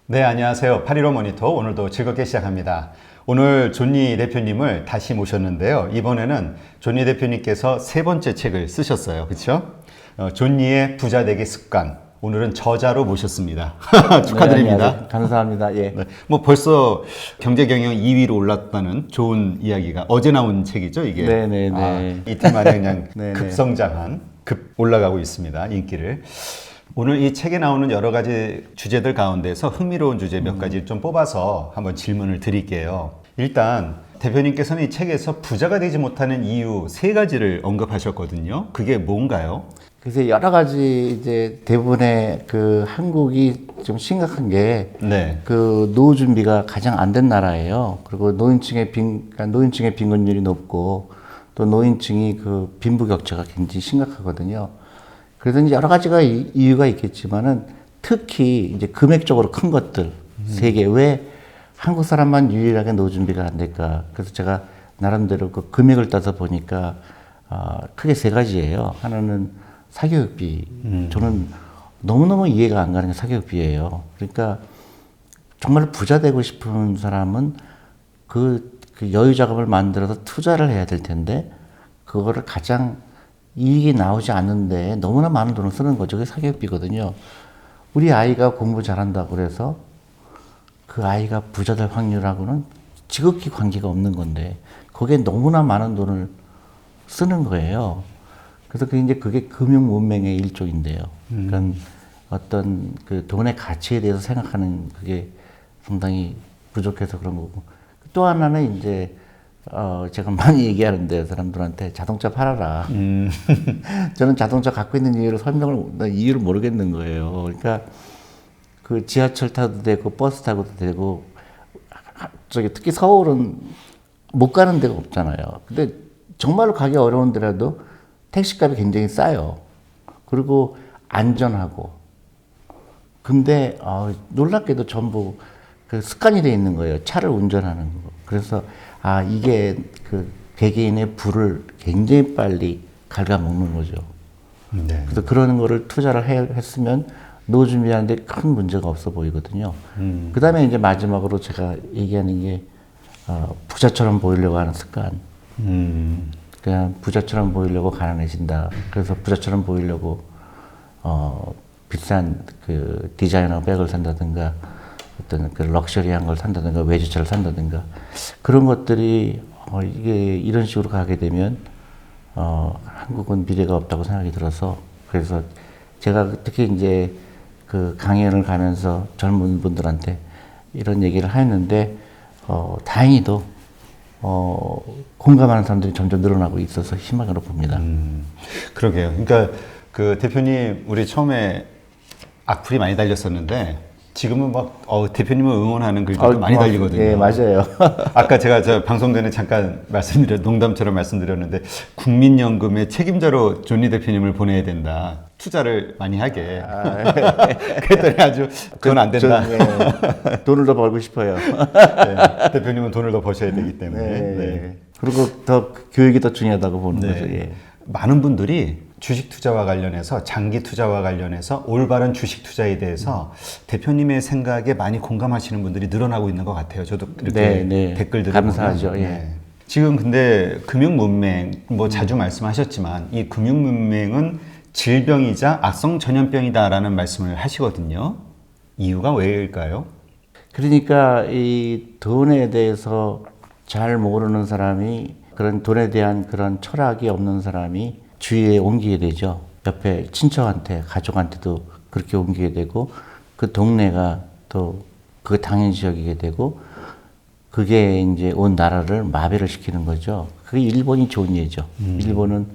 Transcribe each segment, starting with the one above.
네, 안녕하세요. 8.15 모니터 오늘도 즐겁게 시작합니다. 오늘 존니 대표님을 다시 모셨는데요. 이번에는 존니 대표님께서 세 번째 책을 쓰셨어요. 그렇죠? 존니의 부자 되기 습관. 오늘은 저자로 모셨습니다. 축하드립니다. 네, 감사합니다. 예. 네, 뭐 벌써 경제 경영 2위로 올랐다는 좋은 이야기가 어제 나온 책이죠, 이게. 네네네. 이틀 만에 그냥 네네. 급성장한, 급 올라가고 있습니다, 인기를. 오늘 이 책에 나오는 여러 가지 주제들 가운데서 흥미로운 주제 몇 가지 좀 뽑아서 한번 질문을 드릴게요. 일단 대표님께서는 이 책에서 부자가 되지 못하는 이유 세 가지를 언급하셨거든요. 그게 뭔가요? 그래서 여러 가지 이제 대부분의 그 한국이 좀 심각한 게 네. 그 노후 준비가 가장 안 된 나라예요. 그리고 그러니까 노인층의 빈곤율이 높고 또 노인층이 그 빈부격차가 굉장히 심각하거든요. 그래서 이제 여러 가지가 이유가 있겠지만은 특히 이제 금액적으로 큰 것들 세 개. 왜 한국 사람만 유일하게 노후 준비가 안 될까? 그래서 제가 나름대로 그 금액을 따서 보니까 크게 세 가지예요. 하나는 사교육비. 저는 너무너무 이해가 안 가는 게 사교육비예요. 그러니까 정말 부자 되고 싶은 사람은 그 여유 자금을 만들어서 투자를 해야 될 텐데 그거를 가장 이익이 나오지 않는데 너무나 많은 돈을 쓰는 거죠. 그게 사교육비거든요. 우리 아이가 공부 잘한다고 그래서 그 아이가 부자 될 확률하고는 지극히 관계가 없는 건데 거기에 너무나 많은 돈을 쓰는 거예요. 그래서 그게 금융 문맹의 일종인데요. 그러니까 어떤 그 돈의 가치에 대해서 생각하는 그게 상당히 부족해서 그런 거고. 또 하나는 이제 제가 많이 얘기하는데 사람들한테 자동차 팔아라. 저는 자동차 갖고 있는 이유를 모르겠는 거예요. 그러니까 그 지하철 타도 되고 버스 타고도 되고 특히 서울은 못 가는 데가 없잖아요. 근데 정말로 가기 어려운 데라도 택시값이 굉장히 싸요. 그리고 안전하고. 근데 놀랍게도 전부 그 습관이 돼 있는 거예요. 차를 운전하는 거. 그래서 이게 그 개개인의 부를 굉장히 빨리 갉아먹는 거죠. 네. 그래서 그런 거를 투자를 했으면 노후 준비하는데 큰 문제가 없어 보이거든요. 그 다음에 이제 마지막으로 제가 얘기하는 게 부자처럼 보이려고 하는 습관. 그냥 부자처럼 보이려고 가난해진다. 그래서 부자처럼 보이려고 비싼 그 디자이너 백을 산다든가 어떤 그 럭셔리한 걸 산다든가 외제차를 산다든가 그런 것들이 이게 이런 식으로 가게 되면 한국은 미래가 없다고 생각이 들어서 그래서 제가 특히 이제 그 강연을 가면서 젊은 분들한테 이런 얘기를 했는데 다행히도 공감하는 사람들이 점점 늘어나고 있어서 희망으로 봅니다. 그러게요. 그러니까 그 대표님 우리 처음에 악플이 많이 달렸었는데 지금은 막 대표님을 응원하는 글들도 많이 달리거든요. 네, 맞아요. 아까 제가 저 방송 전에 잠깐 농담처럼 말씀드렸는데 국민연금의 책임자로 존니 대표님을 보내야 된다. 투자를 많이 하게. 그랬더니 아주 그건 안 된다. 돈을 더 벌고 싶어요. 네, 대표님은 돈을 더 버셔야 되기 때문에. 네. 그리고 더 교육이 더 중요하다고 보는 거죠. 예. 많은 분들이 주식 투자와 관련해서 장기 투자와 관련해서 올바른 주식 투자에 대해서 대표님의 생각에 많이 공감하시는 분들이 늘어나고 있는 것 같아요. 저도 이렇게 댓글들을 감사하죠. 보면. 예. 지금 근데 금융 문맹 뭐 자주 말씀하셨지만 이 금융 문맹은 질병이자 악성 전염병이다라는 말씀을 하시거든요. 이유가 왜일까요? 그러니까 이 돈에 대해서 잘 모르는 사람이 그런 돈에 대한 그런 철학이 없는 사람이 주위에 옮기게 되죠. 옆에 친척한테, 가족한테도 그렇게 옮기게 되고 그 동네가 또 그 당연시 여기게 되고 그게 이제 온 나라를 마비를 시키는 거죠. 그게 일본이 좋은 예죠. 일본은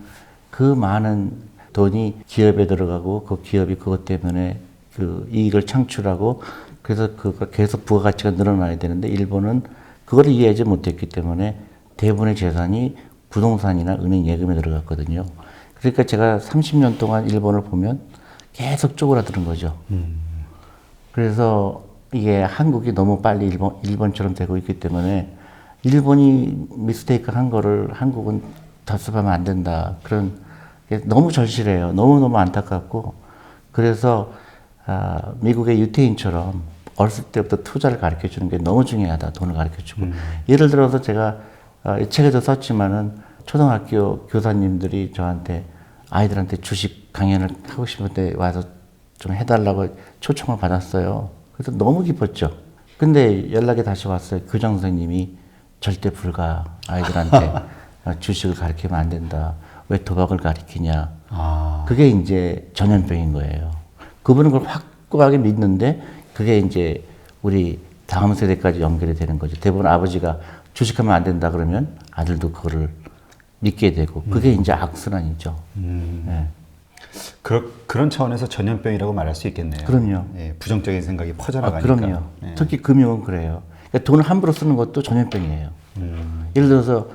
그 많은 돈이 기업에 들어가고 그 기업이 그것 때문에 그 이익을 창출하고 그래서 그가 계속 부가가치가 늘어나야 되는데 일본은 그걸 이해하지 못했기 때문에 대부분의 재산이 부동산이나 은행 예금에 들어갔거든요. 그러니까 제가 30년 동안 일본을 보면 계속 쪼그라드는 거죠. 그래서 이게 한국이 너무 빨리 일본처럼 되고 있기 때문에 일본이 미스테이크 한 거를 한국은 답습하면 안 된다. 그런 게 너무 절실해요. 너무너무 안타깝고 그래서 미국의 유태인처럼 어렸을 때부터 투자를 가르쳐 주는 게 너무 중요하다. 돈을 가르쳐 주고. 예를 들어서 제가 이 책에도 썼지만은 초등학교 교사님들이 저한테 아이들한테 주식 강연을 하고 싶은데 와서 좀 해달라고 초청을 받았어요. 그래서 너무 기뻤죠. 근데 연락이 다시 왔어요. 교장 선생님이 절대 불가. 아이들한테 주식을 가르치면 안 된다. 왜 도박을 가르치냐. 그게 이제 전염병인 거예요. 그분은 그걸 확고하게 믿는데 그게 이제 우리 다음 세대까지 연결이 되는 거죠. 대부분 아버지가 주식하면 안 된다 그러면 아들도 그거를 믿게 되고 그게 이제 악순환이죠. 네. 그런 차원에서 전염병이라고 말할 수 있겠네요. 그럼요. 예, 부정적인 생각이 퍼져나가니까. 그럼요. 예. 특히 금융은 그래요. 그러니까 돈을 함부로 쓰는 것도 전염병이에요. 예를 들어서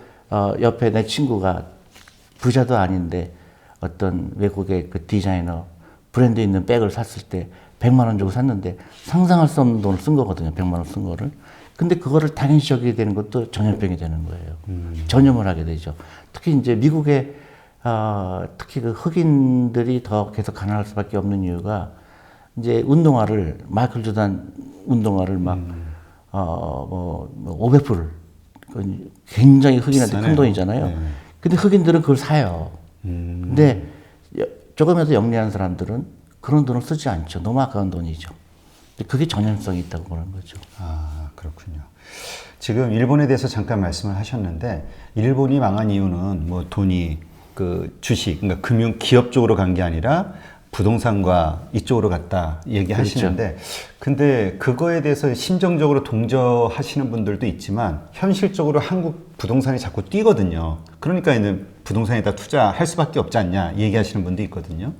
옆에 내 친구가 부자도 아닌데 어떤 외국의 그 디자이너 브랜드 있는 백을 샀을 때 100만 원 주고 샀는데 상상할 수 없는 돈을 쓴 거거든요. 100만 원 쓴 거를. 근데 그거를 당연시 여기게 되는 것도 전염병이 되는 거예요. 전염을 하게 되죠. 특히 이제 미국의 특히 그 흑인들이 더 계속 가난할 수밖에 없는 이유가 이제 운동화를 마이클 조단 운동화를 막 500불 굉장히 흑인한테 큰 돈이잖아요. 네. 근데 흑인들은 그걸 사요. 근데 조금이라도 영리한 사람들은 그런 돈을 쓰지 않죠. 너무 아까운 돈이죠. 그게 전염성이 있다고 보는 거죠. 아, 그렇군요. 지금 일본에 대해서 잠깐 말씀을 하셨는데 일본이 망한 이유는 뭐 돈이 그 주식, 그러니까 금융 기업 쪽으로 간 게 아니라 부동산과 이쪽으로 갔다 얘기하시는데 그렇죠. 근데 그거에 대해서 심정적으로 동조하시는 분들도 있지만 현실적으로 한국 부동산이 자꾸 뛰거든요. 그러니까 이제 부동산에다 투자할 수밖에 없지 않냐 얘기하시는 분도 있거든요.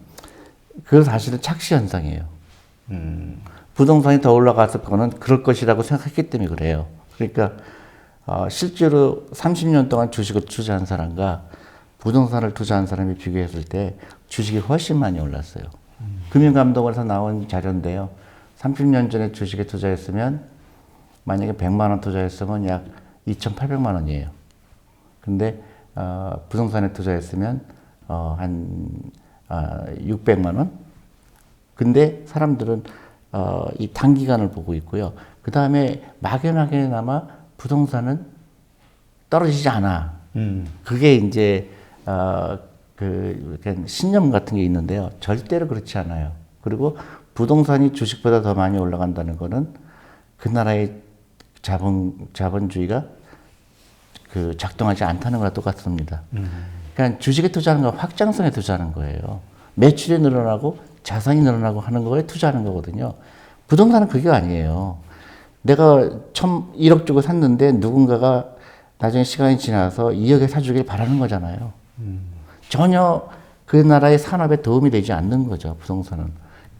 그건 사실은 착시 현상이에요. 부동산이 더 올라갔을 거는 그럴 것이라고 생각했기 때문에 그래요. 그러니까 실제로 30년 동안 주식을 투자한 사람과 부동산을 투자한 사람이 비교했을 때 주식이 훨씬 많이 올랐어요. 금융감독원에서 나온 자료인데요. 30년 전에 주식에 투자했으면 만약에 100만 원 투자했으면 약 2,800만 원이에요. 근데 부동산에 투자했으면 한 600만 원? 근데 사람들은 이 단기간을 보고 있고요. 그 다음에 막연하게나마 부동산은 떨어지지 않아. 그게 이제 그 신념 같은 게 있는데요. 절대로 그렇지 않아요. 그리고 부동산이 주식보다 더 많이 올라간다는 거는 그 나라의 자본주의가 그 작동하지 않다는 거랑 똑같습니다. 그러니까 주식에 투자하는 건 확장성에 투자하는 거예요. 매출이 늘어나고 자산이 늘어나고 하는 거에 투자하는 거거든요. 부동산은 그게 아니에요. 내가 1억 주고 샀는데 누군가가 나중에 시간이 지나서 2억에 사주길 바라는 거잖아요. 전혀 그 나라의 산업에 도움이 되지 않는 거죠, 부동산은.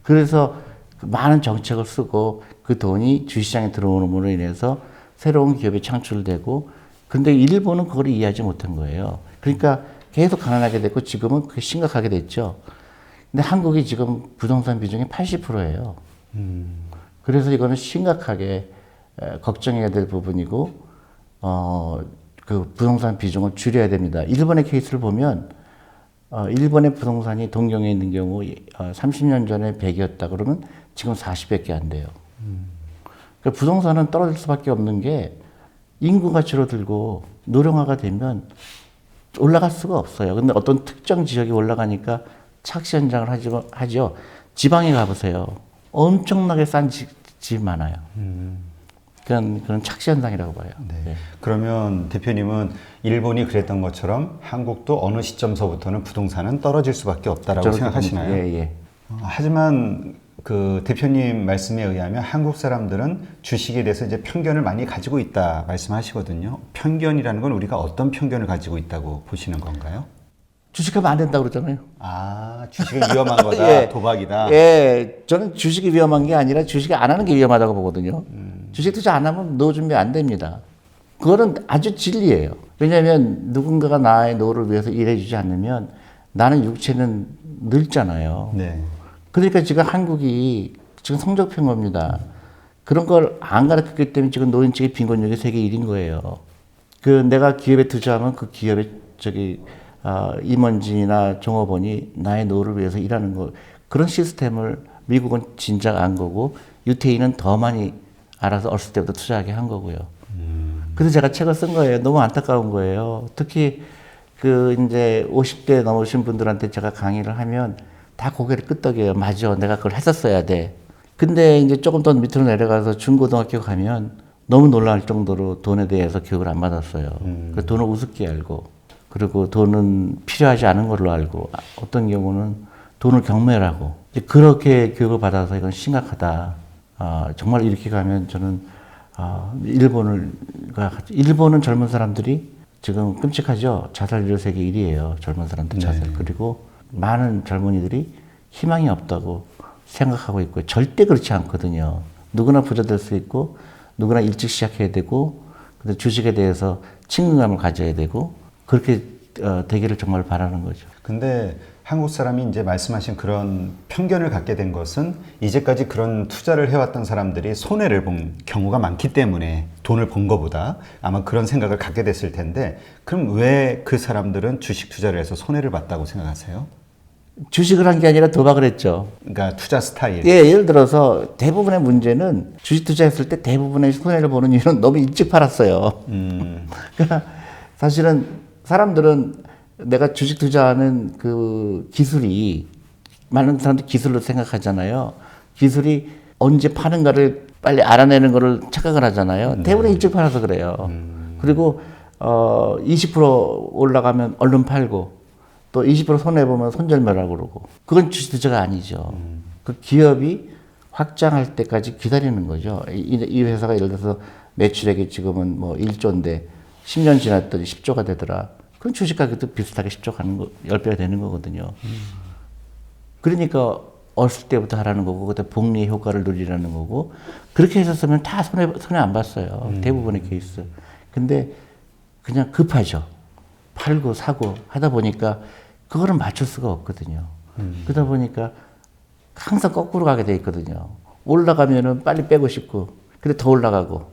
그래서 많은 정책을 쓰고 그 돈이 주시장에 들어오는으로 인해서 새로운 기업이 창출되고 근데 일본은 그걸 이해하지 못한 거예요. 그러니까 계속 가난하게 됐고 지금은 그게 심각하게 됐죠. 근데 한국이 지금 부동산 비중이 80%예요. 그래서 이거는 심각하게 걱정해야 될 부분이고 그 부동산 비중을 줄여야 됩니다. 일본의 케이스를 보면 일본의 부동산이 동경에 있는 경우 30년 전에 100이었다 그러면 지금 40밖에 안 돼요. 그러니까 부동산은 떨어질 수밖에 없는 게 인구가 줄어들고 노령화가 되면 올라갈 수가 없어요. 근데 어떤 특정 지역이 올라가니까 착시 현상을 하죠. 지방에 가보세요. 엄청나게 싼 집 많아요. 그런 착시 현상이라고 봐요. 네. 네. 그러면 대표님은 일본이 그랬던 것처럼 한국도 어느 시점서부터는 부동산은 떨어질 수밖에 없다라고 생각하시나요? 예, 예. 하지만 그 대표님 말씀에 의하면 한국 사람들은 주식에 대해서 이제 편견을 많이 가지고 있다 말씀하시거든요. 편견이라는 건 우리가 어떤 편견을 가지고 있다고 보시는 건가요? 주식하면 안 된다고 그러잖아요. 아, 주식은 위험한 거다, 예. 도박이다. 예, 저는 주식이 위험한 게 아니라 주식이 안 하는 게 위험하다고 보거든요. 주식 투자 안 하면 노후 준비 안 됩니다. 그거는 아주 진리예요. 왜냐하면 누군가가 나의 노후를 위해서 일해주지 않으면 나는 육체는 늙잖아요. 네. 그러니까 지금 한국이 지금 성적표인 겁니다. 그런 걸 안 가르쳤기 때문에 지금 노인층의 빈곤율이 세계 1위인 거예요. 그 내가 기업에 투자하면 그 기업의 임원진이나 종업원이 나의 노후를 위해서 일하는 거 그런 시스템을 미국은 진작 안 거고 유태인은 더 많이 알아서 어렸을 때부터 투자하게 한 거고요. 그래서 제가 책을 쓴 거예요. 너무 안타까운 거예요. 특히 그 이제 50대 넘으신 분들한테 제가 강의를 하면 다 고개를 끄덕여요. 맞아, 내가 그걸 했었어야 돼. 근데 이제 조금 더 밑으로 내려가서 중고등학교 가면 너무 놀랄 정도로 돈에 대해서 교육을 안 받았어요. 그 돈을 우습게 알고, 그리고 돈은 필요하지 않은 걸로 알고, 어떤 경우는 돈을 경멸하고, 이제 그렇게 교육을 받아서 이건 심각하다. 정말 이렇게 가면 저는 일본은 젊은 사람들이 지금 끔찍하죠. 자살률 세계 1위예요. 젊은 사람들 자살. 네. 그리고 많은 젊은이들이 희망이 없다고 생각하고 있고요. 절대 그렇지 않거든요. 누구나 부자 될 수 있고, 누구나 일찍 시작해야 되고, 근데 주식에 대해서 친근감을 가져야 되고, 그렇게 되기를 정말 바라는 거죠. 근데 한국 사람이 이제 말씀하신 그런 편견을 갖게 된 것은 이제까지 그런 투자를 해왔던 사람들이 손해를 본 경우가 많기 때문에 돈을 번 거보다 아마 그런 생각을 갖게 됐을 텐데, 그럼 왜 그 사람들은 주식 투자를 해서 손해를 봤다고 생각하세요? 주식을 한 게 아니라 도박을 했죠. 그러니까 투자 스타일. 예, 예를 들어서 대부분의 문제는 주식 투자했을 때 대부분의 손해를 보는 이유는 너무 일찍 팔았어요. 그러니까 사실은 사람들은 내가 주식 투자하는 그 기술이, 많은 사람들이 기술로 생각하잖아요. 기술이 언제 파는가를 빨리 알아내는 거를 착각을 하잖아요. 대부분 일찍 팔아서 그래요. 그리고 20% 올라가면 얼른 팔고, 또 20% 손해보면 손절매라고 그러고, 그건 주식 투자가 아니죠. 그 기업이 확장할 때까지 기다리는 거죠. 이 회사가 예를 들어서 매출액이 지금은 뭐 1조인데 10년 지났더니 10조가 되더라. 그럼 주식 가격도 비슷하게 10조 가는 거, 10배가 되는 거거든요. 그러니까 어렸을 때부터 하라는 거고, 그때 복리 효과를 누리라는 거고, 그렇게 했었으면 다 손해 안 봤어요. 대부분의 케이스. 근데 그냥 급하죠. 팔고 사고 하다 보니까 그거를 맞출 수가 없거든요. 그러다 보니까 항상 거꾸로 가게 돼 있거든요. 올라가면은 빨리 빼고 싶고, 근데 더 올라가고,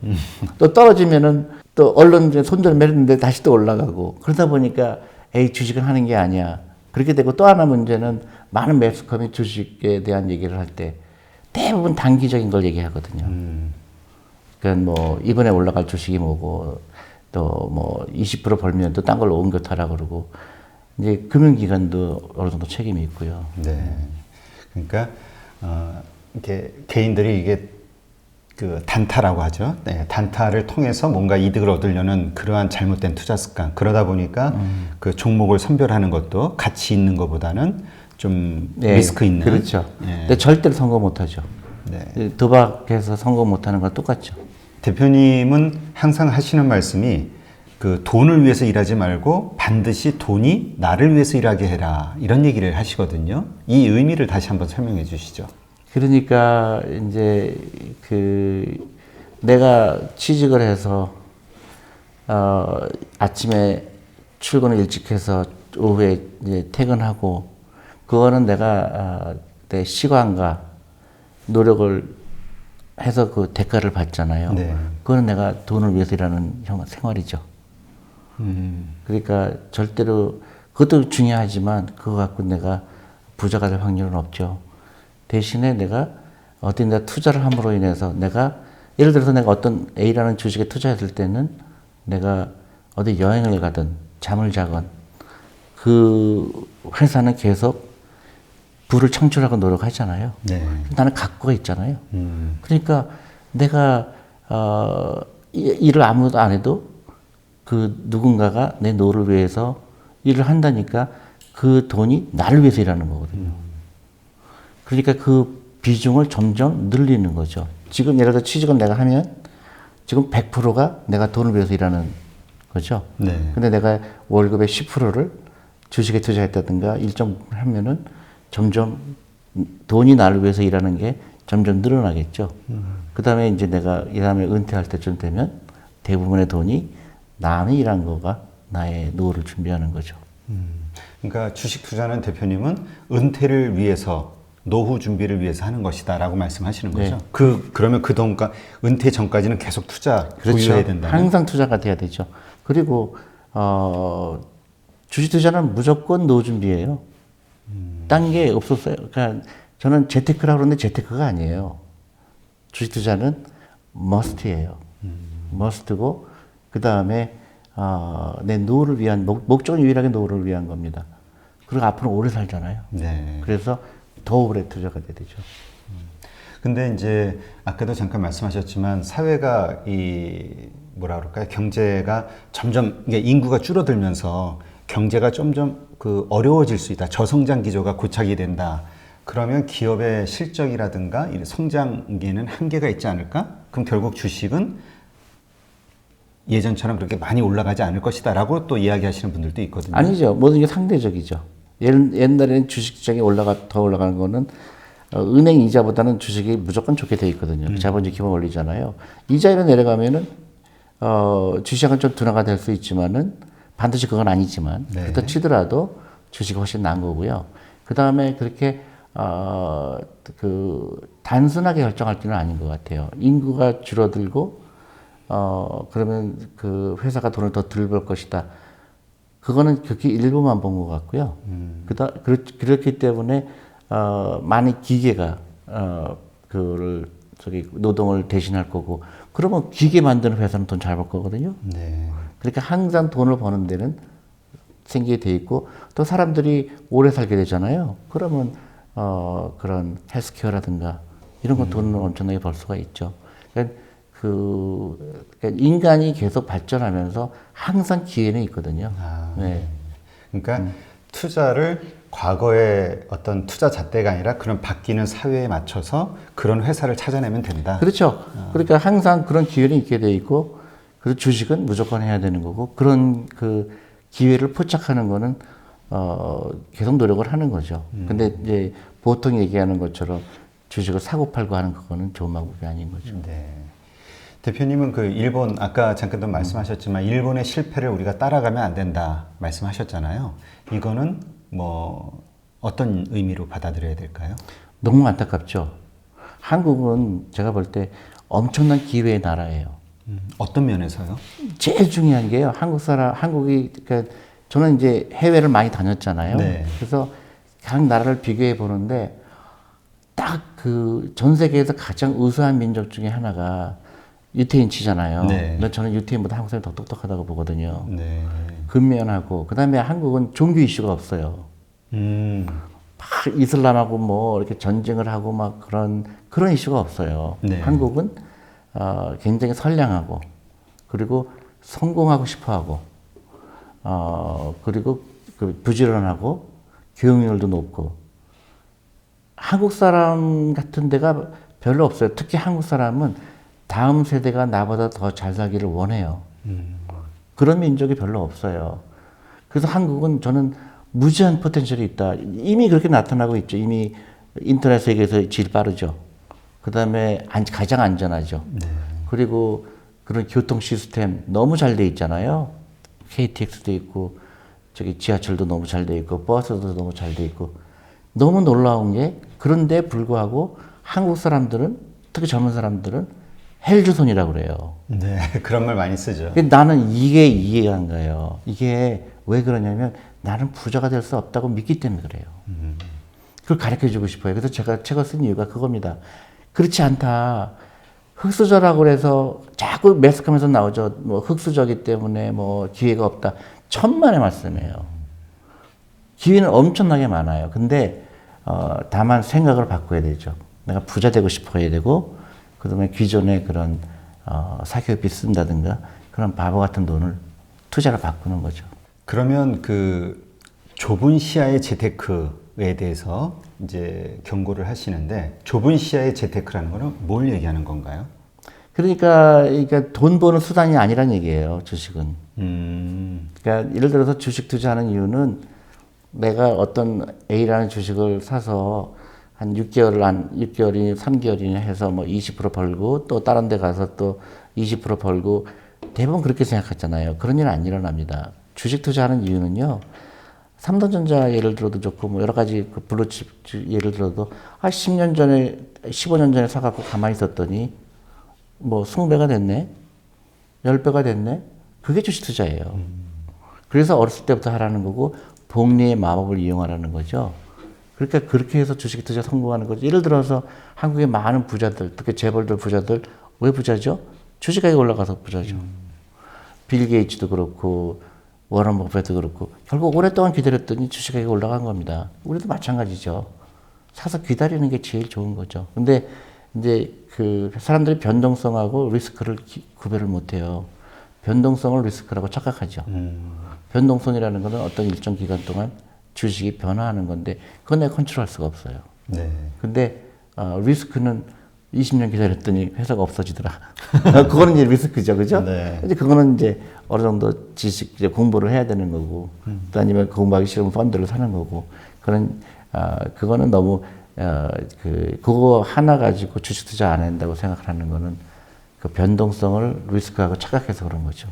또 떨어지면은 또 얼른 손절 매는데 다시 또 올라가고, 그러다 보니까 에이, 주식은 하는 게 아니야. 그렇게 되고, 또 하나 문제는 많은 매스컴이 주식에 대한 얘기를 할 때 대부분 단기적인 걸 얘기하거든요. 그러니까 뭐 이번에 올라갈 주식이 뭐고, 또 뭐 20% 벌면 또 딴 걸로 옮겨 타라 그러고, 이제 금융기관도 어느 정도 책임이 있고요. 네. 그러니까 이렇게 개인들이 이게 그 단타라고 하죠. 네, 단타를 통해서 뭔가 이득을 얻으려는 그러한 잘못된 투자 습관. 그러다 보니까 그 종목을 선별하는 것도 가치 있는 것보다는 좀 네, 리스크 있는. 그렇죠. 네. 근데 절대로 성공 못하죠. 네. 도박해서 성공 못하는 건 똑같죠. 대표님은 항상 하시는 말씀이 그 돈을 위해서 일하지 말고 반드시 돈이 나를 위해서 일하게 해라, 이런 얘기를 하시거든요. 이 의미를 다시 한번 설명해 주시죠. 그러니까 이제 내가 취직을 해서 아침에 출근을 일찍 해서 오후에 이제 퇴근하고, 그거는 내가 내 시간과 노력을 해서 그 대가를 받잖아요. 네. 그거는 내가 돈을 위해서 일하는 생활이죠. 그러니까 절대로 그것도 중요하지만 그거 갖고 내가 부자가 될 확률은 없죠. 대신에 내가 어딘가 투자를 함으로 인해서 내가, 예를 들어서 내가 어떤 A라는 주식에 투자했을 때는 내가 어디 여행을 가든 잠을 자건 그 회사는 계속 부를 창출하고 노력하잖아요. 네. 나는 갖고가 있잖아요. 그러니까 내가 일을 아무도 안 해도 그 누군가가 내 노를 위해서 일을 한다니까 그 돈이 나를 위해서 일하는 거거든요. 그러니까 그 비중을 점점 늘리는 거죠. 지금 예를 들어 취직을 내가 하면 지금 100%가 내가 돈을 위해서 일하는 거죠. 네. 근데 내가 월급의 10%를 주식에 투자했다든가 일정 하면은 점점 돈이 나를 위해서 일하는 게 점점 늘어나겠죠. 그 다음에 이제 내가 이 다음에 은퇴할 때쯤 되면 대부분의 돈이 남이 일한 거가 나의 노후를 준비하는 거죠. 그러니까 주식 투자는 대표님은 은퇴를 위해서, 노후 준비를 위해서 하는 것이다라고 말씀하시는 거죠. 네. 그러면 그 돈과 은퇴 전까지는 계속 투자 보유해야 된다. 항상 투자가 돼야 되죠. 그리고 주식 투자는 무조건 노후 준비예요. 딴 게 없었어요. 그러니까 저는 재테크라고 그러는데 재테크가 아니에요. 주식 투자는 머스트예요. 머스트고 그 다음에 내 노후를 위한 목적은 유일하게 노후를 위한 겁니다. 그리고 앞으로 오래 살잖아요. 네. 그래서 더 오래 투자가 돼야 되죠. 근데 이제 아까도 잠깐 말씀하셨지만 사회가 이 뭐라 그럴까요? 경제가 점점 이게 인구가 줄어들면서 경제가 점점 그 어려워질 수 있다. 저성장 기조가 고착이 된다. 그러면 기업의 실적이라든가 이 성장에는 한계가 있지 않을까? 그럼 결국 주식은 예전처럼 그렇게 많이 올라가지 않을 것이다라고 또 이야기하시는 분들도 있거든요. 아니죠. 모든 게 상대적이죠. 옛날에는 주식 시장이 더 올라가는 거는 은행 이자보다는 주식이 무조건 좋게 돼 있거든요. 자본주의 기본 원리잖아요. 이자율이 내려가면은 주식은 좀 둔화가 될 수 있지만은 반드시 그건 아니지만 네. 그렇다 치더라도 주식이 훨씬 나은 거고요. 그 다음에 그렇게 단순하게 결정할 때는 아닌 것 같아요. 인구가 줄어들고 그러면 그 회사가 돈을 더 덜 벌 것이다. 그거는 극히 일부만 본 것 같고요. 그렇기 때문에 많은 기계가 노동을 대신할 거고, 그러면 기계 만드는 회사는 돈 잘 벌 거거든요. 네. 그러니까 항상 돈을 버는 데는 생기게 돼 있고, 또 사람들이 오래 살게 되잖아요. 그러면 그런 헬스케어라든가 이런 거 돈을 엄청나게 벌 수가 있죠. 그러니까 그러니까 인간이 계속 발전하면서 항상 기회는 있거든요. 네. 그러니까 투자를 과거의 어떤 투자 잣대가 아니라 그런 바뀌는 사회에 맞춰서 그런 회사를 찾아내면 된다. 그렇죠. 그러니까 항상 그런 기회는 있게 돼 있고, 그래서 주식은 무조건 해야 되는 거고, 그런 그 기회를 포착하는 거는 계속 노력을 하는 거죠. 근데 이제 보통 얘기하는 것처럼 주식을 사고 팔고 하는 그거는 좋은 방법이 아닌 거죠. 네. 대표님은 그 일본 아까 잠깐도 말씀하셨지만 일본의 실패를 우리가 따라가면 안 된다 말씀하셨잖아요. 이거는 뭐 어떤 의미로 받아들여야 될까요? 너무 안타깝죠. 한국은 제가 볼 때 엄청난 기회의 나라예요. 어떤 면에서요? 제일 중요한 게요. 한국이, 그러니까 저는 이제 해외를 많이 다녔잖아요. 네. 그래서 각 나라를 비교해 보는데 딱 그 전 세계에서 가장 우수한 민족 중에 하나가 유태인치잖아요. 네. 근데 저는 유태인보다 한국 사람이 더 똑똑하다고 보거든요. 네. 근면하고, 그 다음에 한국은 종교 이슈가 없어요. 막 이슬람하고 뭐 이렇게 전쟁을 하고 막 그런 이슈가 없어요. 네. 한국은 굉장히 선량하고, 그리고 성공하고 싶어하고, 그리고 부지런하고, 교육률도 높고, 한국 사람 같은 데가 별로 없어요. 특히 한국 사람은 다음 세대가 나보다 더 잘 살기를 원해요. 그런 민족이 별로 없어요. 그래서 한국은 저는 무지한 포텐셜이 있다. 이미 그렇게 나타나고 있죠. 이미 인터넷 세계에서 제일 빠르죠. 그 다음에 가장 안전하죠. 네. 그리고 그런 교통 시스템 너무 잘 돼 있잖아요. KTX도 있고, 지하철도 너무 잘 돼 있고, 버스도 너무 잘 돼 있고. 너무 놀라운 게, 그런데 불구하고 한국 사람들은, 특히 젊은 사람들은 헬조선이라고 그래요. 네. 그런 말 많이 쓰죠. 나는 이게 이해가 안 가요. 이게 왜 그러냐면 나는 부자가 될 수 없다고 믿기 때문에 그래요. 그걸 가르쳐 주고 싶어요. 그래서 제가 책을 쓴 이유가 그겁니다. 그렇지 않다. 흑수저라고 그래서 자꾸 매스컴에서 나오죠. 뭐 흑수저기 때문에 뭐 기회가 없다. 천만의 말씀이에요. 기회는 엄청나게 많아요. 근데 다만 생각을 바꿔야 되죠. 내가 부자 되고 싶어야 되고, 그다음에 기존의 그런 사교육비 쓴다든가 그런 바보 같은 돈을 투자로 바꾸는 거죠. 그러면 그 좁은 시야의 재테크에 대해서 이제 경고를 하시는데 좁은 시야의 재테크라는 거는 뭘 얘기하는 건가요? 그러니까 돈 버는 수단이 아니란 얘기예요, 주식은. 그러니까 예를 들어서 주식 투자하는 이유는 내가 어떤 A라는 주식을 사서 한 6개월이나 3개월이나 해서 뭐 20% 벌고, 또 다른 데 가서 또 20% 벌고, 대부분 그렇게 생각하잖아요. 그런 일은 안 일어납니다. 주식 투자하는 이유는요, 삼성전자 예를 들어도 좋고, 뭐 여러 가지 그 블루칩 예를 들어도, 10년 전에, 15년 전에 사갖고 가만히 있었더니, 뭐 20배가 됐네? 10배가 됐네? 그게 주식 투자예요. 그래서 어렸을 때부터 하라는 거고, 복리의 마법을 이용하라는 거죠. 그러니까 그렇게 해서 주식 투자 성공하는 거죠. 예를 들어서 한국의 많은 부자들, 특히 재벌들 부자들 왜 부자죠? 주식 가격이 올라가서 부자죠. 빌 게이츠도 그렇고 워런 버핏도 그렇고 결국 오랫동안 기다렸더니 주식 가격이 올라간 겁니다. 우리도 마찬가지죠. 사서 기다리는 게 제일 좋은 거죠. 근데 이제 그 사람들이 변동성하고 리스크를 구별을 못 해요. 변동성을 리스크라고 착각하죠. 변동성이라는 것은 어떤 일정 기간 동안 주식이 변화하는 건데 그건 내가 컨트롤할 수가 없어요. 네. 근데 리스크는 20년 기다렸더니 회사가 없어지더라. 그거는 이제 리스크죠, 그죠? 네. 이제 그거는 이제 어느 정도 지식 이제 공부를 해야 되는 거고, 또 아니면 공부하기 싫으면 펀드를 사는 거고, 그런 그거는 너무 그거 하나 가지고 주식 투자 안 한다고 생각하는 거는 그 변동성을 리스크하고 착각해서 그런 거죠.